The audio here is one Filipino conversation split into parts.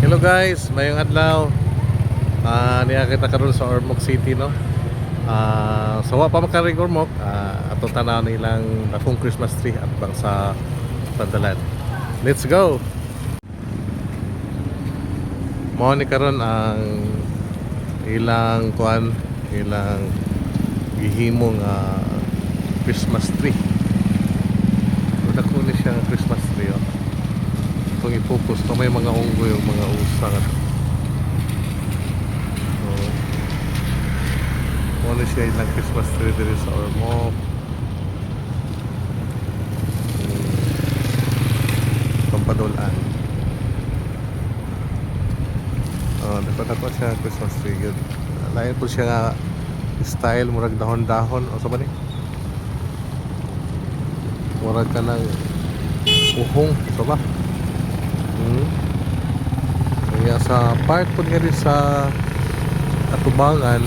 Hello guys, mayong adlaw. Niya kita karon sa Ormoc City, no. So wa pa makaring Ormoc, ato tanaw nilang dakong Christmas tree at bang sa Pandalan. Let's go. Mao ni karon ang ilang ilang gihimong Christmas tree. Dako ni siya ang Christmas tree, oh. Itong i-focus to, may mga unggoy yung mga usang at ano siya ilang Christmas tree dito sa Ormoc. Pampadulaan. Dapat ako siya Christmas tree yun. Lain po siya nga style, murag dahon-dahon o sa ba ni? Murag ka ng uhong, sa ba? Kaya sa part po nga rin sa Atubangan,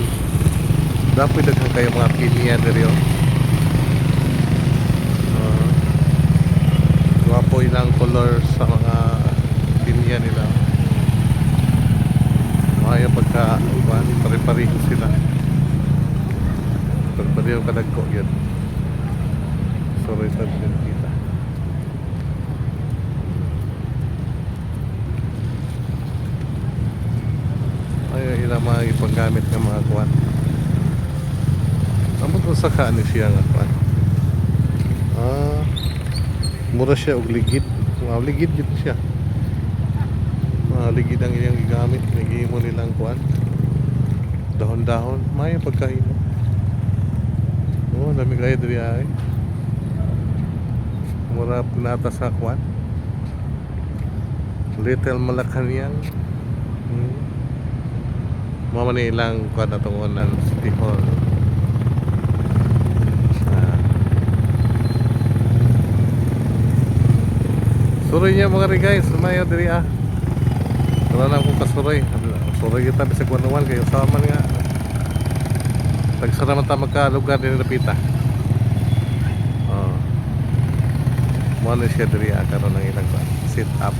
dapat daghang kayo mga pinya diri, oh. Gwapo ilang color sa mga pinya nila. Maya pagka pare-pareho sila. Pare-pareho kadagko yun. Sorry sa kita. Ay, ilang mga ipanggamit ng mga kuwan. Naman kung saka ano siya nga kuwan. Mura siya og ligid. Ligid dito siya. Ligid ang iyang gigamit. Nagihimo nilang kuwan. Dahon-dahon. May pagkain. Dami kayo diri ay. Mura pinata sa kuwan. Little Malacanang. Mama ni ilang kuwan na tungunan City Hall. Suroy niya mga rin guys, sumayaw diri ah. Wala lang kong kasuroy. Suroy kita bisag wanuwan kayo sama nga. Tagsara man ta magka-lugar din napita. Mo na siya diri ah karon ang ilang sit up.